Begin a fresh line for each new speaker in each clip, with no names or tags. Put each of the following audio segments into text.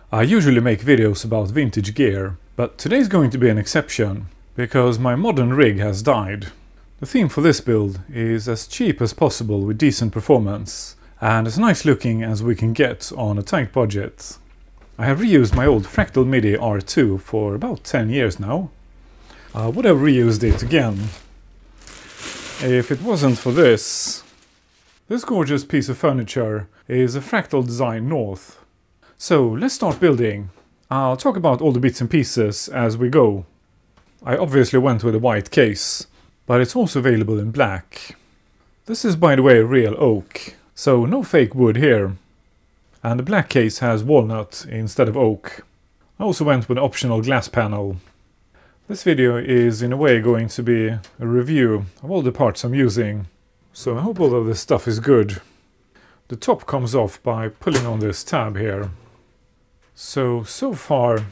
I usually make videos about vintage gear, but today's going to be an exception, because my modern rig has died. The theme for this build is as cheap as possible with decent performance, and as nice looking as we can get on a tight budget. I have reused my old Fractal MIDI R2 for about 10 years now. I would have reused it again if it wasn't for this. This gorgeous piece of furniture is a Fractal Design North. So let's start building. I'll talk about all the bits and pieces as we go. I obviously went with a white case, but it's also available in black. This is, by the way, real oak, so no fake wood here. And the black case has walnut instead of oak. I also went with an optional glass panel. This video is in a way going to be a review of all the parts I'm using, so I hope all of this stuff is good. The top comes off by pulling on this tab here. So far,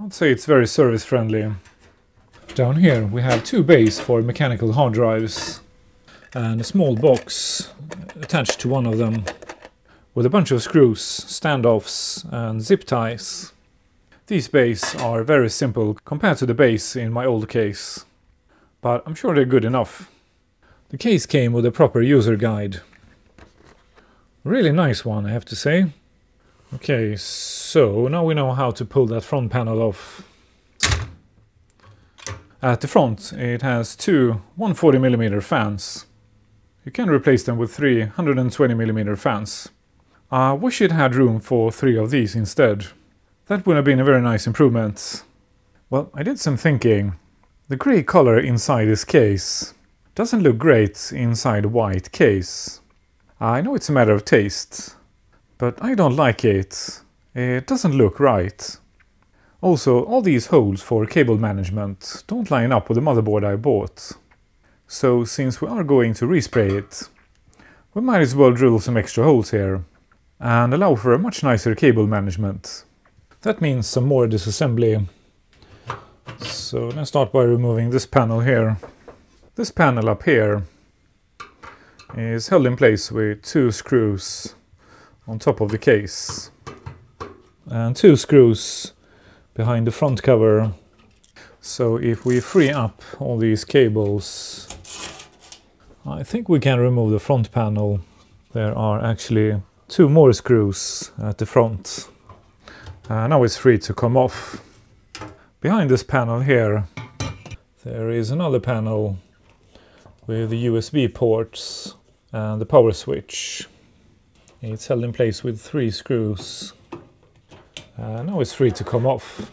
I'd say it's very service friendly. Down here we have two bays for mechanical hard drives and a small box attached to one of them with a bunch of screws, standoffs and zip ties. These bays are very simple compared to the bays in my old case, but I'm sure they're good enough. The case came with a proper user guide. Really nice one, I have to say. Okay, so now we know how to pull that front panel off. At the front it has two 140mm fans. You can replace them with three 120mm fans. I wish it had room for three of these instead. That would have been a very nice improvement. Well, I did some thinking. The grey color inside this case doesn't look great inside a white case. I know it's a matter of taste, but I don't like it. It doesn't look right. Also, all these holes for cable management don't line up with the motherboard I bought. So since we are going to respray it, we might as well drill some extra holes here and allow for a much nicer cable management. That means some more disassembly. So let's start by removing this panel here. This panel up here is held in place with two screws on top of the case and two screws behind the front cover. So if we free up all these cables, I think we can remove the front panel. There are actually two more screws at the front. Now it's free to come off. Behind this panel here there is another panel with the USB ports and the power switch. It's held in place with three screws. Now it's free to come off.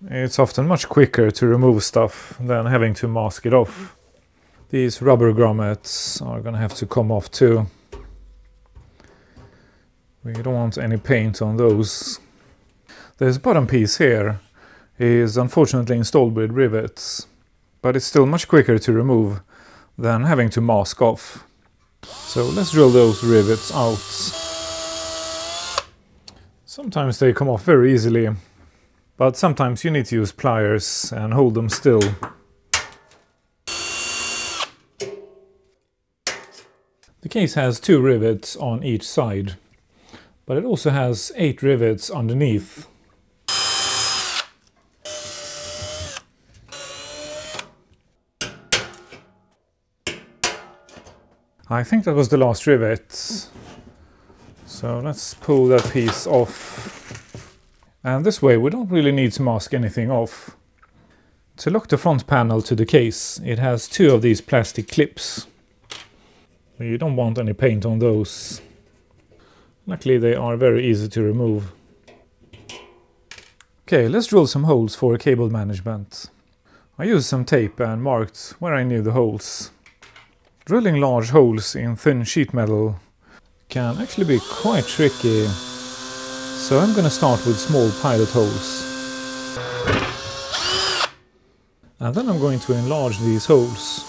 It's often much quicker to remove stuff than having to mask it off. These rubber grommets are gonna have to come off too. We don't want any paint on those. This bottom piece here is unfortunately installed with rivets, but it's still much quicker to remove than having to mask off. So let's drill those rivets out. Sometimes they come off very easily, but sometimes you need to use pliers and hold them still. The case has two rivets on each side, but it also has 8 rivets underneath. I think that was the last rivet, so let's pull that piece off. And this way we don't really need to mask anything off. To lock the front panel to the case, it has two of these plastic clips. You don't want any paint on those. Luckily they are very easy to remove. Okay, let's drill some holes for cable management. I used some tape and marked where I knew the holes. Drilling large holes in thin sheet metal can actually be quite tricky, so I'm going to start with small pilot holes. And then I'm going to enlarge these holes,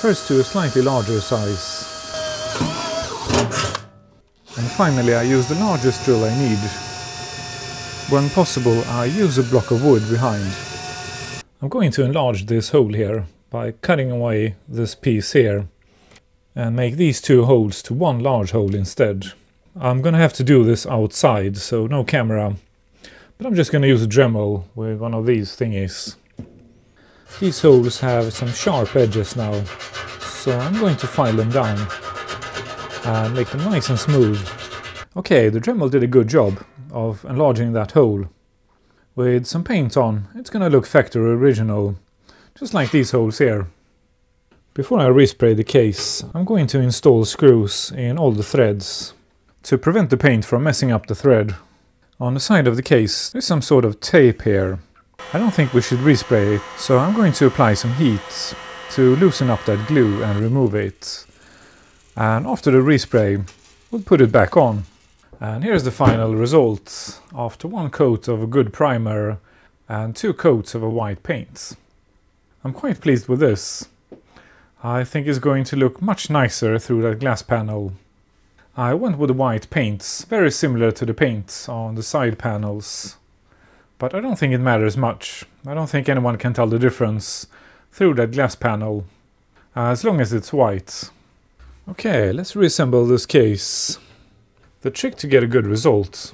first to a slightly larger size. And finally I use the largest drill I need. When possible I use a block of wood behind. I'm going to enlarge this hole here by cutting away this piece here and make these two holes to one large hole instead. I'm gonna have to do this outside, so no camera. But I'm just going to use a Dremel with one of these thingies. These holes have some sharp edges now, so I'm going to file them down and make them nice and smooth. Okay, the Dremel did a good job of enlarging that hole. With some paint on, it's going to look factory original, just like these holes here. Before I respray the case, I'm going to install screws in all the threads to prevent the paint from messing up the thread. On the side of the case, there's some sort of tape here. I don't think we should respray it, so I'm going to apply some heat to loosen up that glue and remove it. And after the respray, we'll put it back on. And here's the final result after one coat of a good primer and 2 coats of a white paint. I'm quite pleased with this. I think it's going to look much nicer through that glass panel. I went with the white paints, very similar to the paint on the side panels. But I don't think it matters much. I don't think anyone can tell the difference through that glass panel, as long as it's white. Okay, let's reassemble this case. The trick to get a good result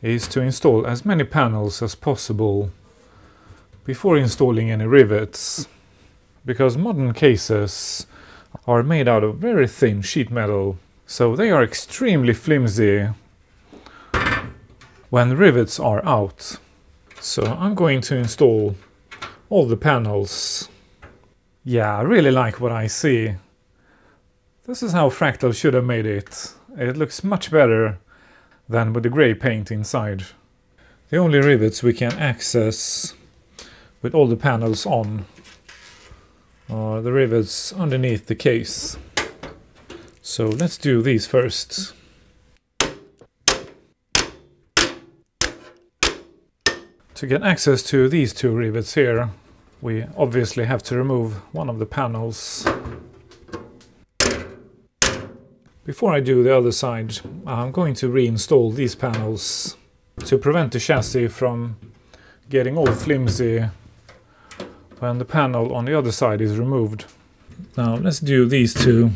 is to install as many panels as possible before installing any rivets, because modern cases are made out of very thin sheet metal, so they are extremely flimsy when the rivets are out. So I'm going to install all the panels. Yeah, I really like what I see. This is how Fractal should have made it. It looks much better than with the grey paint inside. The only rivets we can access with all the panels on are the rivets underneath the case. So let's do these first. To get access to these 2 rivets here, we obviously have to remove one of the panels. Before I do the other side, I'm going to reinstall these panels to prevent the chassis from getting all flimsy when the panel on the other side is removed. Now let's do these 2.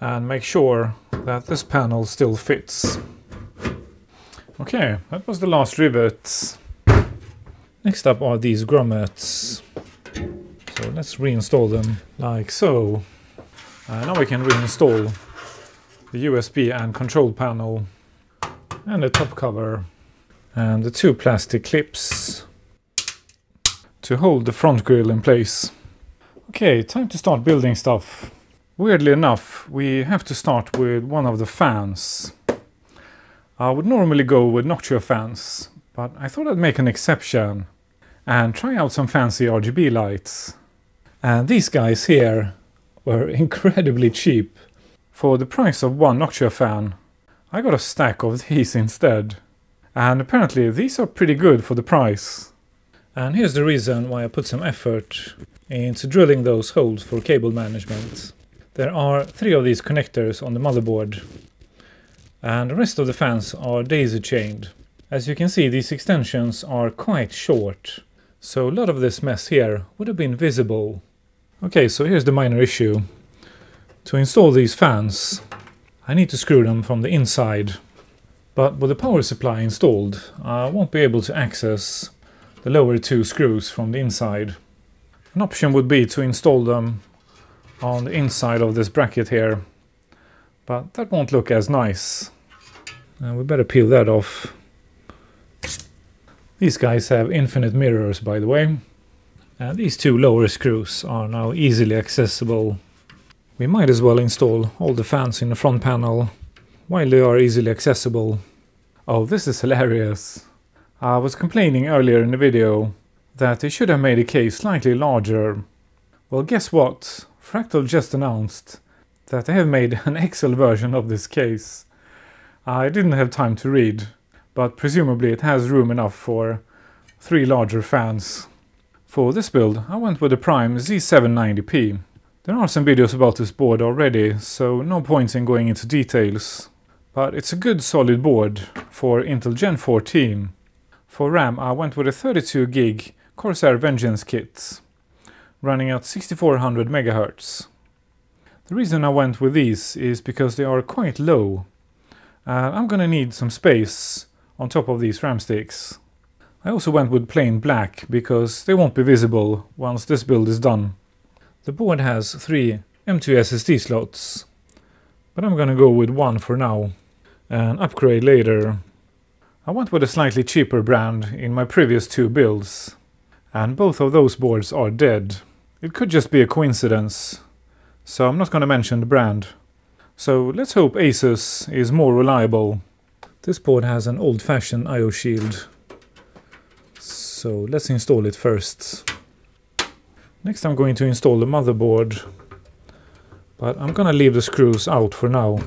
And make sure that this panel still fits. Okay, that was the last rivet. Next up are these grommets. So let's reinstall them like so. Now we can reinstall the USB and control panel and the top cover and the 2 plastic clips to hold the front grille in place. Okay, time to start building stuff. Weirdly enough, we have to start with one of the fans. I would normally go with noctua fans, but I thought I'd make an exception and try out some fancy RGB lights. And these guys here were incredibly cheap. For the price of one noctua fan, I got a stack of these instead. And apparently these are pretty good for the price. And here's the reason why I put some effort into drilling those holes for cable management. There are 3 of these connectors on the motherboard, and the rest of the fans are daisy chained. As you can see, these extensions are quite short, so a lot of this mess here would have been visible. Okay, so here's the minor issue. To install these fans, I need to screw them from the inside, but with the power supply installed, I won't be able to access the lower 2 screws from the inside. An option would be to install them on the inside of this bracket here, but that won't look as nice. We better peel that off. These guys have infinite mirrors, by the way, and these 2 lower screws are now easily accessible. We might as well install all the fans in the front panel while they are easily accessible. Oh, this is hilarious. I was complaining earlier in the video that they should have made the case slightly larger. Well, guess what? Fractal just announced that they have made an Excel version of this case. I didn't have time to read, but presumably it has room enough for 3 larger fans. For this build, I went with the Prime Z790p. There are some videos about this board already, so no point in going into details. But it's a good solid board for Intel Gen 14. For RAM, I went with a 32 gig Corsair Vengeance kit, running at 6400 MHz. The reason I went with these is because they are quite low. I'm gonna need some space on top of these RAM sticks. I also went with plain black because they won't be visible once this build is done. The board has 3 M.2 SSD slots, but I'm gonna go with 1 for now and upgrade later. I went with a slightly cheaper brand in my previous 2 builds, and both of those boards are dead. It could just be a coincidence, so I'm not gonna mention the brand. So let's hope Asus is more reliable. This board has an old-fashioned I/O shield, so let's install it first. Next I'm going to install the motherboard, but I'm gonna leave the screws out for now,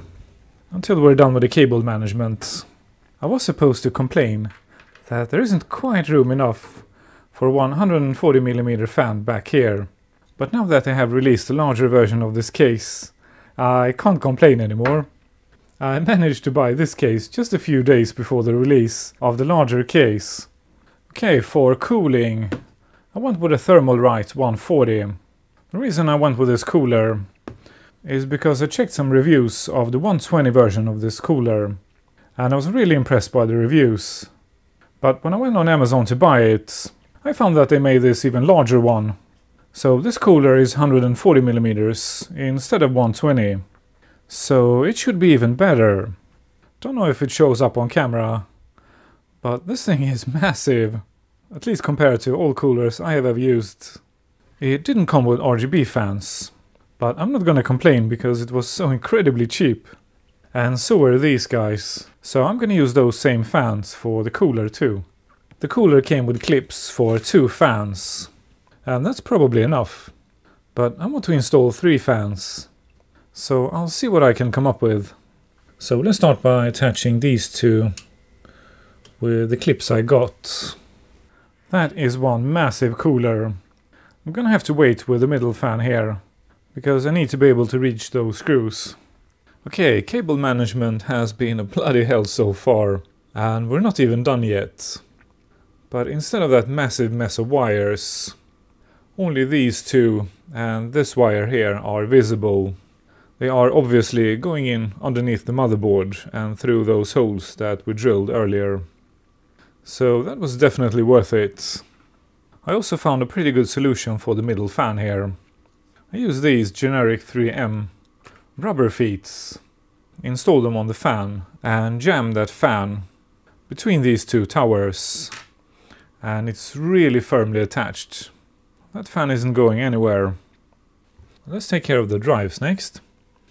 until we're done with the cable management. I was supposed to complain that there isn't quite room enough for 140mm fan back here, but now that I have released a larger version of this case, I can't complain anymore. I managed to buy this case just a few days before the release of the larger case. Okay, for cooling, I went with a Thermalright 140. The reason I went with this cooler is because I checked some reviews of the 120 version of this cooler, and I was really impressed by the reviews. But when I went on Amazon to buy it, I found that they made this even larger one. So this cooler is 140mm instead of 120. So it should be even better. Don't know if it shows up on camera, but this thing is massive, at least compared to all coolers I have ever used. It didn't come with RGB fans, but I'm not gonna complain because it was so incredibly cheap. And so are these guys, so I'm gonna use those same fans for the cooler too. The cooler came with clips for 2 fans, and that's probably enough. But I want to install 3 fans, so I'll see what I can come up with. So let's start by attaching these 2 with the clips I got. That is one massive cooler. I'm gonna have to wait with the middle fan here, because I need to be able to reach those screws. Okay, cable management has been a bloody hell so far, and we're not even done yet. But instead of that massive mess of wires, only these 2 and this wire here are visible. They are obviously going in underneath the motherboard and through those holes that we drilled earlier. So that was definitely worth it. I also found a pretty good solution for the middle fan here. I used these generic 3M rubber feet, installed them on the fan and jammed that fan between these 2 towers, and it's really firmly attached. That fan isn't going anywhere. Let's take care of the drives next.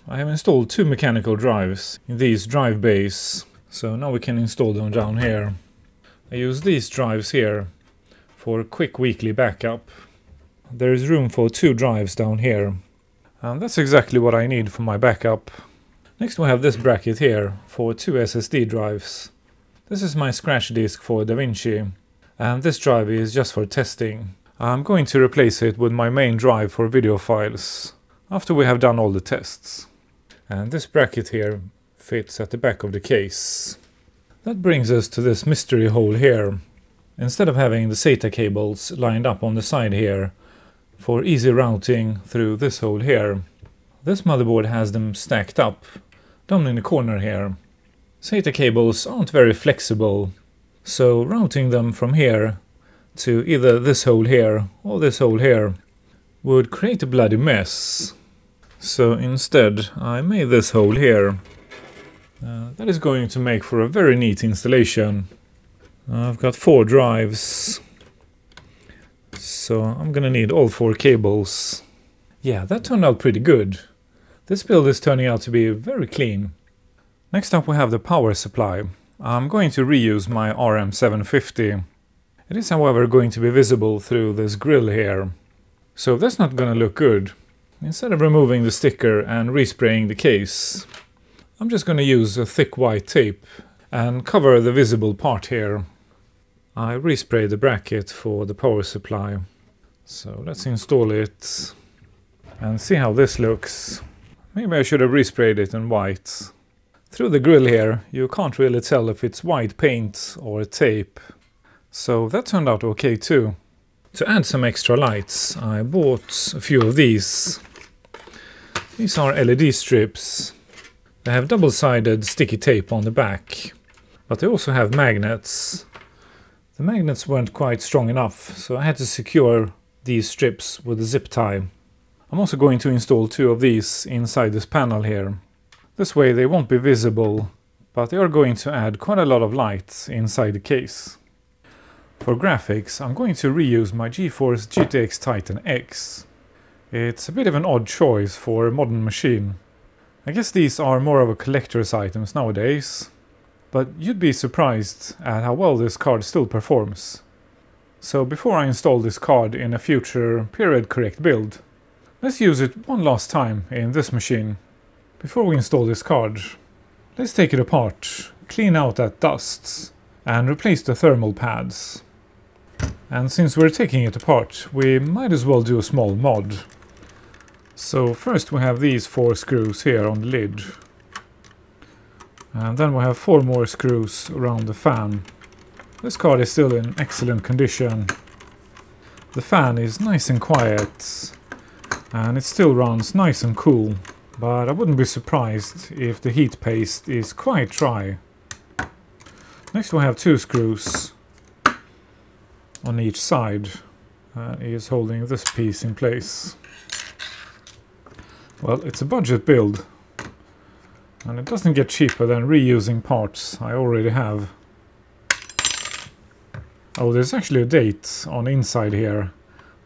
I have installed 2 mechanical drives in these drive bays, so now we can install them down here. I use these drives here for quick weekly backup. There is room for 2 drives down here, and that's exactly what I need for my backup. Next we have this bracket here for 2 SSD drives. This is my scratch disk for DaVinci, and this drive is just for testing. I'm going to replace it with my main drive for video files after we have done all the tests. And this bracket here fits at the back of the case. That brings us to this mystery hole here. Instead of having the SATA cables lined up on the side here for easy routing through this hole here, this motherboard has them stacked up down in the corner here. SATA cables aren't very flexible, so routing them from here to either this hole here or this hole here would create a bloody mess. So instead I made this hole here. That is going to make for a very neat installation. I've got 4 drives, so I'm gonna need all 4 cables. Yeah, that turned out pretty good. This build is turning out to be very clean. Next up we have the power supply. I'm going to reuse my RM750. It is however going to be visible through this grill here, so that's not gonna look good. Instead of removing the sticker and respraying the case, I'm just gonna use a thick white tape and cover the visible part here. I resprayed the bracket for the power supply, so let's install it and see how this looks. Maybe I should have resprayed it in white. Through the grill here you can't really tell if it's white paint or tape, so that turned out okay too. To add some extra lights I bought a few of these. These are LED strips. They have double-sided sticky tape on the back, but they also have magnets. The magnets weren't quite strong enough, so I had to secure these strips with a zip tie. I'm also going to install 2 of these inside this panel here. This way they won't be visible, but they are going to add quite a lot of light inside the case. For graphics, I'm going to reuse my GeForce GTX Titan X. It's a bit of an odd choice for a modern machine. I guess these are more of a collector's items nowadays, but you'd be surprised at how well this card still performs. So before I install this card in a future period correct build, let's use it one last time in this machine. Before we install this card, let's take it apart, clean out that dust, and replace the thermal pads. And since we're taking it apart, we might as well do a small mod. So first we have these 4 screws here on the lid. And then we have 4 more screws around the fan. This card is still in excellent condition. The fan is nice and quiet, and it still runs nice and cool, but I wouldn't be surprised if the heat paste is quite dry. Next we have 2 screws on each side. Is holding this piece in place. Well, it's a budget build, and it doesn't get cheaper than reusing parts I already have. Oh, there's actually a date on the inside here,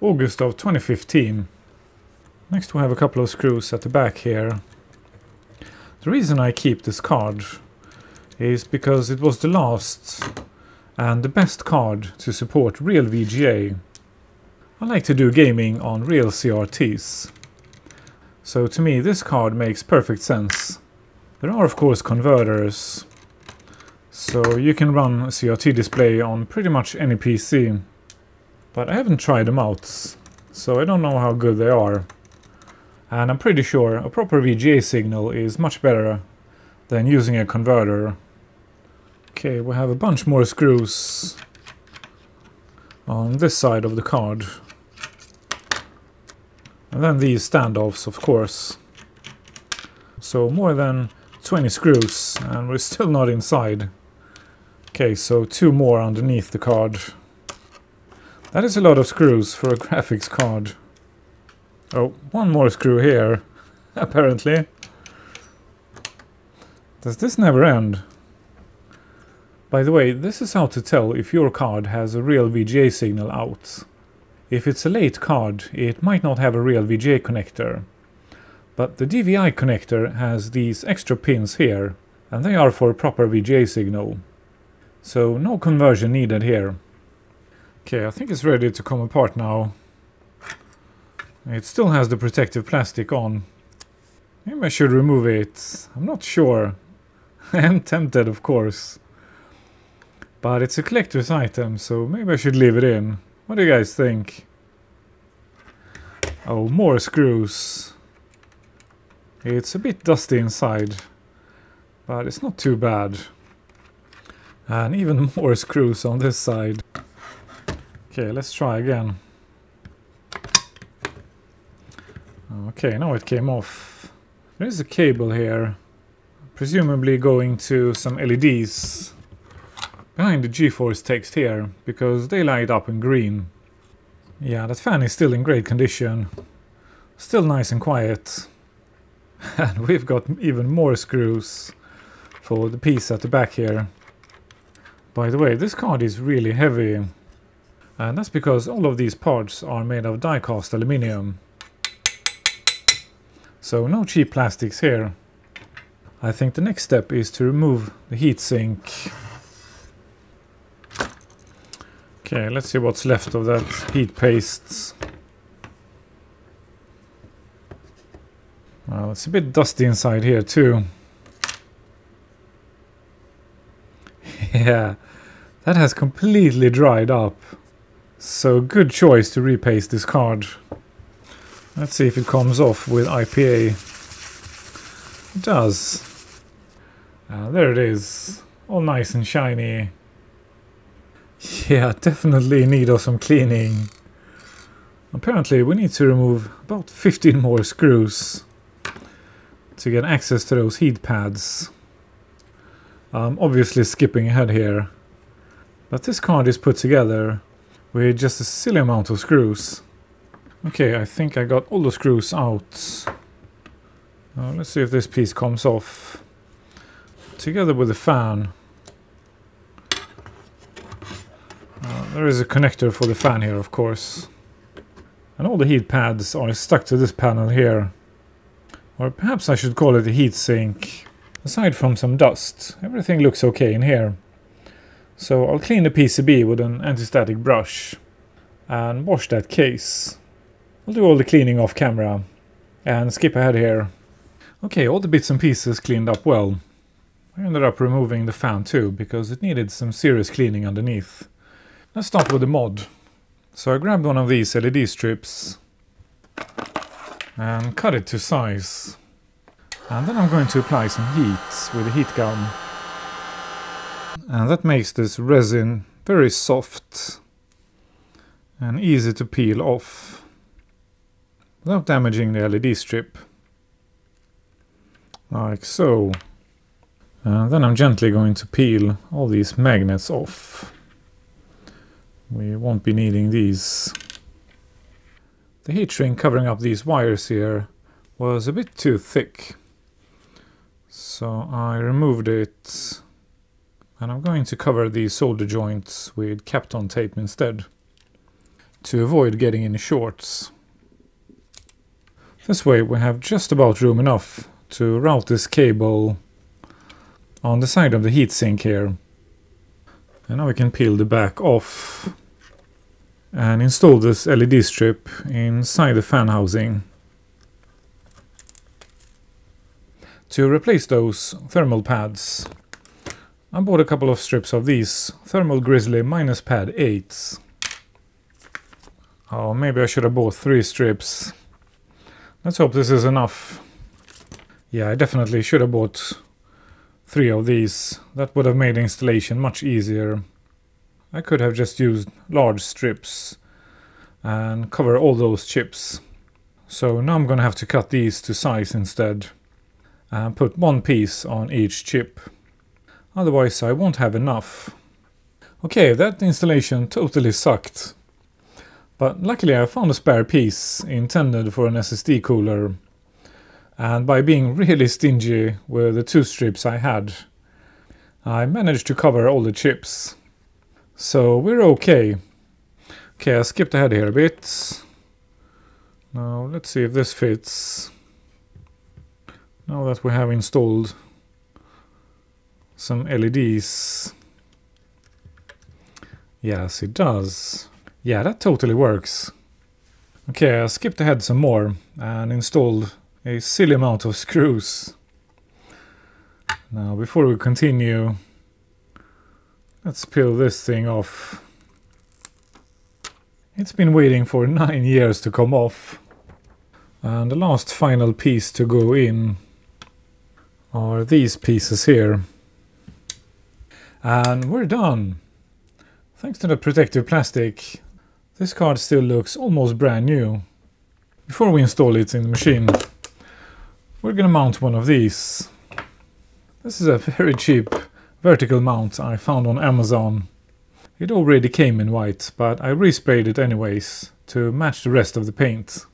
August of 2015. Next we have a couple of screws at the back here. The reason I keep this card is because it was the last and the best card to support real VGA. I like to do gaming on real CRTs. So to me this card makes perfect sense. There are of course converters, so you can run a CRT display on pretty much any PC. But I haven't tried them out, so I don't know how good they are. And I'm pretty sure a proper VGA signal is much better than using a converter. Okay, we have a bunch more screws on this side of the card. And then these standoffs, of course. So more than 20 screws, and we're still not inside. Okay, so 2 more underneath the card. That is a lot of screws for a graphics card. Oh, 1 more screw here, apparently. Does this never end? By the way, this is how to tell if your card has a real VGA signal out. If it's a late card, it might not have a real VGA connector. But the DVI connector has these extra pins here, and they are for a proper VGA signal. So no conversion needed here. Okay, I think it's ready to come apart now. It still has the protective plastic on. Maybe I should remove it. I'm not sure. I am tempted, of course. But it's a collector's item, so maybe I should leave it in. What do you guys think? Oh, more screws. It's a bit dusty inside, but it's not too bad. And even more screws on this side. Okay, let's try again. Okay, now it came off. There is a cable here, presumably going to some LEDs behind the GeForce text here, because they light up in green. Yeah, that fan is still in great condition. Still nice and quiet. And we've got even more screws for the piece at the back here. By the way, this card is really heavy. And that's because all of these parts are made of die-cast aluminium. So no cheap plastics here. I think the next step is to remove the heatsink. Okay, let's see what's left of that heat paste. Well, it's a bit dusty inside here too. Yeah, that has completely dried up. So good choice to repaste this card. Let's see if it comes off with IPA. It does. There it is. All nice and shiny. Yeah, definitely in need of some cleaning. Apparently we need to remove about 15 more screws. to get access to those heat pads. I'm obviously skipping ahead here, but this card is put together with just a silly amount of screws. Okay, I think I got all the screws out. Let's see if this piece comes off. Together with the fan. There is a connector for the fan here, of course. And all the heat pads are stuck to this panel here. Or perhaps I should call it a heat sink. Aside from some dust, everything looks okay in here. So I'll clean the PCB with an anti-static brush and wash that case. I'll do all the cleaning off camera and skip ahead here. Okay, all the bits and pieces cleaned up well. I ended up removing the fan too, because it needed some serious cleaning underneath. Let's start with the mod. So I grabbed one of these LED strips and cut it to size. And then I'm going to apply some heat with a heat gun. And that makes this resin very soft and easy to peel off without damaging the LED strip. Like so. And then I'm gently going to peel all these magnets off. We won't be needing these. The heat shrink covering up these wires here was a bit too thick. So I removed it. And I'm going to cover these solder joints with Kapton tape instead, to avoid getting any shorts. This way we have just about room enough to route this cable on the side of the heatsink here. And now we can peel the back off and install this LED strip inside the fan housing. To replace those thermal pads, I bought a couple of strips of these Thermal Grizzly minus pad 8s. Oh, maybe I should have bought 3 strips. Let's hope this is enough. Yeah, I definitely should have bought 3 of these. That would have made the installation much easier. I could have just used large strips and cover all those chips. So now I'm gonna have to cut these to size instead and put 1 piece on each chip. Otherwise I won't have enough. Okay, that installation totally sucked. But luckily I found a spare piece intended for an SSD cooler. And by being really stingy with the 2 strips I had, I managed to cover all the chips. So we're okay. Okay, I skipped ahead here a bit. Now let's see if this fits. Now that we have installed some LEDs. Yes, it does. Yeah, that totally works. Okay, I skipped ahead some more and installed a silly amount of screws. Now, before we continue, let's peel this thing off. It's been waiting for 9 years to come off. And the last final piece to go in are these pieces here. And we're done. Thanks to the protective plastic, this card still looks almost brand new. Before we install it in the machine, we're gonna mount one of these. This is a very cheap vertical mount I found on Amazon. It already came in white, but I resprayed it anyways to match the rest of the paint.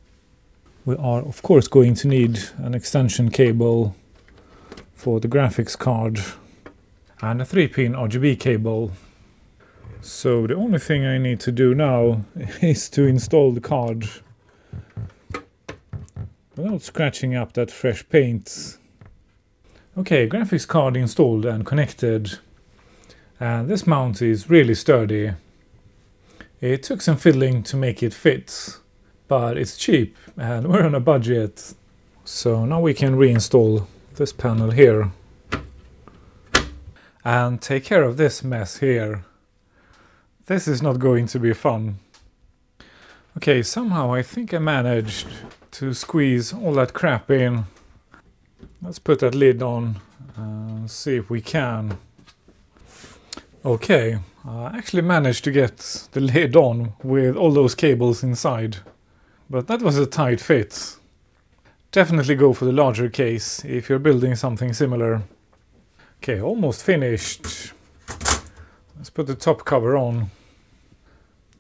We are of course going to need an extension cable for the graphics card and a 3-pin RGB cable. So the only thing I need to do now is to install the card without scratching up that fresh paint. Okay, graphics card installed and connected, and this mount is really sturdy. It took some fiddling to make it fit, but it's cheap and we're on a budget. So now we can reinstall this panel here and take care of this mess here. This is not going to be fun. Okay, somehow I think I managed to squeeze all that crap in. Let's put that lid on and see if we can. Okay, I actually managed to get the lid on with all those cables inside. But that was a tight fit. definitely go for the larger case if you're building something similar. Okay, almost finished. Let's put the top cover on.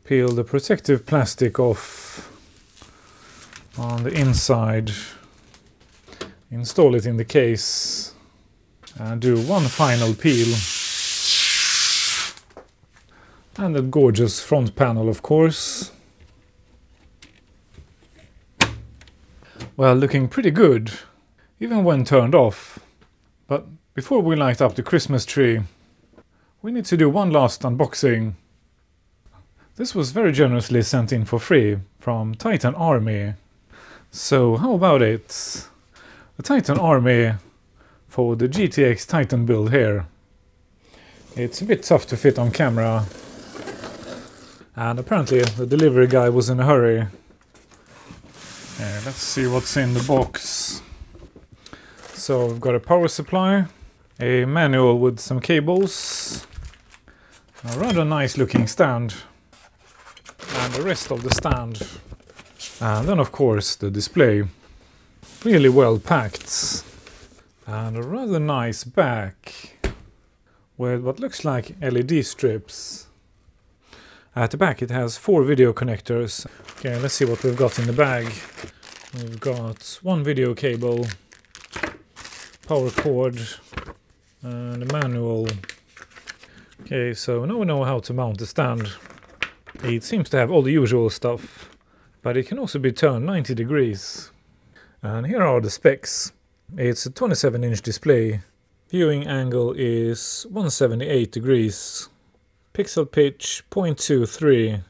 Peel the protective plastic off on the inside. Install it in the case. And do one final peel. And the gorgeous front panel, of course. Well, looking pretty good, even when turned off. But before we light up the Christmas tree, we need to do one last unboxing. This was very generously sent in for free from Titan Army. So how about it? The Titan Army for the GTX Titan build here. It's a bit tough to fit on camera. And apparently the delivery guy was in a hurry. Let's see what's in the box. So we've got a power supply, a manual with some cables, a rather nice looking stand, and the rest of the stand. And then of course the display. Really well packed. And a rather nice back with what looks like LED strips. At the back it has 4 video connectors. Okay, let's see what we've got in the bag. We've got one video cable, power cord, and a manual. Okay, so now we know how to mount the stand. It seems to have all the usual stuff, but it can also be turned 90 degrees. And here are the specs. It's a 27-inch display. Viewing angle is 178 degrees. Pixel pitch 0.23.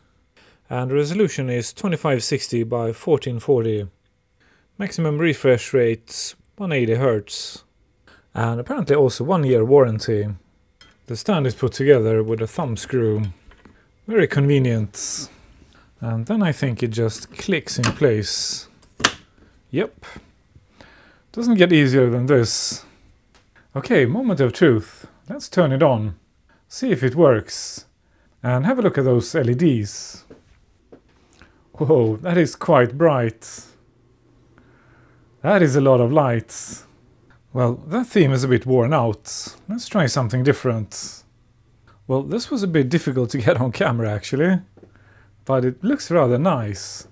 And resolution is 2560 by 1440. Maximum refresh rate 180 Hz. And apparently also 1-year warranty. The stand is put together with a thumb screw. Very convenient. And then I think it just clicks in place. Yep. Doesn't get easier than this. Okay, moment of truth. Let's turn it on. See if it works. And have a look at those LEDs. Whoa, that is quite bright. That is a lot of lights. Well, that theme is a bit worn out. Let's try something different. Well, this was a bit difficult to get on camera actually. But it looks rather nice.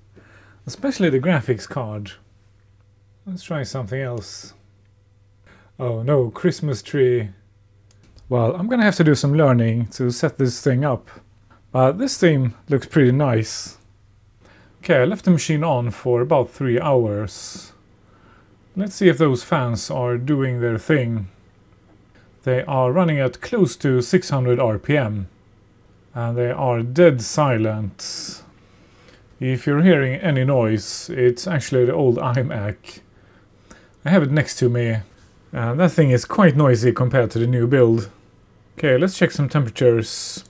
Especially the graphics card. Let's try something else. Oh no, Christmas tree. Well, I'm gonna have to do some learning to set this thing up. But this theme looks pretty nice. Okay, I left the machine on for about 3 hours. Let's see if those fans are doing their thing. They are running at close to 600 RPM. And they are dead silent. If you're hearing any noise, it's actually the old iMac. I have it next to me. And that thing is quite noisy compared to the new build. Okay, let's check some temperatures.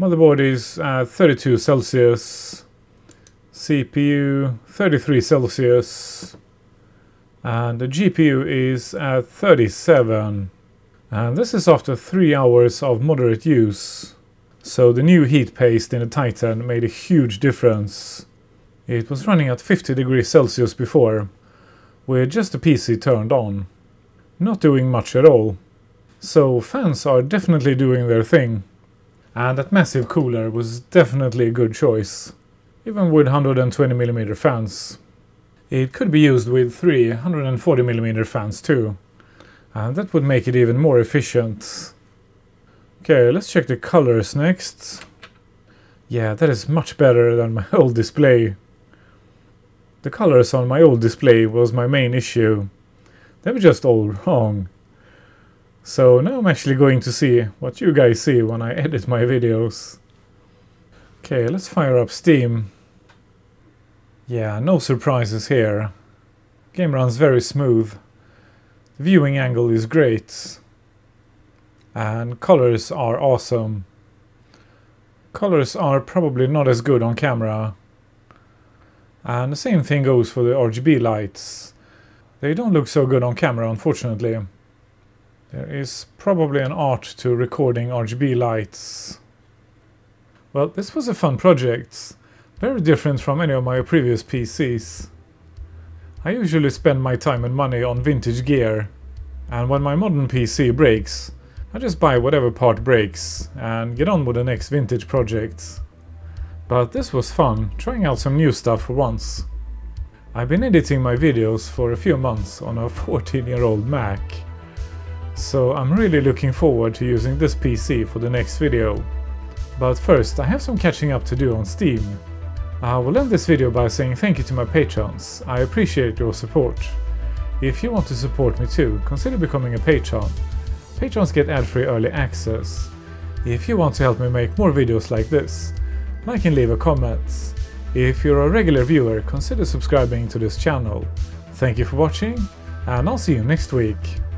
Motherboard is at 32 Celsius. CPU 33 Celsius. And the GPU is at 37. And this is after 3 hours of moderate use. So the new heat paste in the Titan made a huge difference. It was running at 50 degrees Celsius before, with just the PC turned on. Not doing much at all. So fans are definitely doing their thing. And that massive cooler was definitely a good choice. Even with 120mm fans. It could be used with 3 140mm fans too. And that would make it even more efficient. Okay, let's check the colors next. Yeah, that is much better than my old display. The colors on my old display was my main issue. They were just all wrong. So now I'm actually going to see what you guys see when I edit my videos. Okay, let's fire up Steam. Yeah, no surprises here. Game runs very smooth. The viewing angle is great. And colors are awesome. Colors are probably not as good on camera. And the same thing goes for the RGB lights. They don't look so good on camera, unfortunately. There is probably an art to recording RGB lights. Well, this was a fun project. Very different from any of my previous PCs. I usually spend my time and money on vintage gear, and when my modern PC breaks, I just buy whatever part breaks and get on with the next vintage project. But this was fun, trying out some new stuff for once. I've been editing my videos for a few months on a 14-year-old Mac, so I'm really looking forward to using this PC for the next video. But first, I have some catching up to do on Steam. I will end this video by saying thank you to my patrons. I appreciate your support. If you want to support me too, consider becoming a patron. Patrons get ad-free early access. If you want to help me make more videos like this, like and leave a comment. If you're a regular viewer, consider subscribing to this channel. Thank you for watching, and I'll see you next week.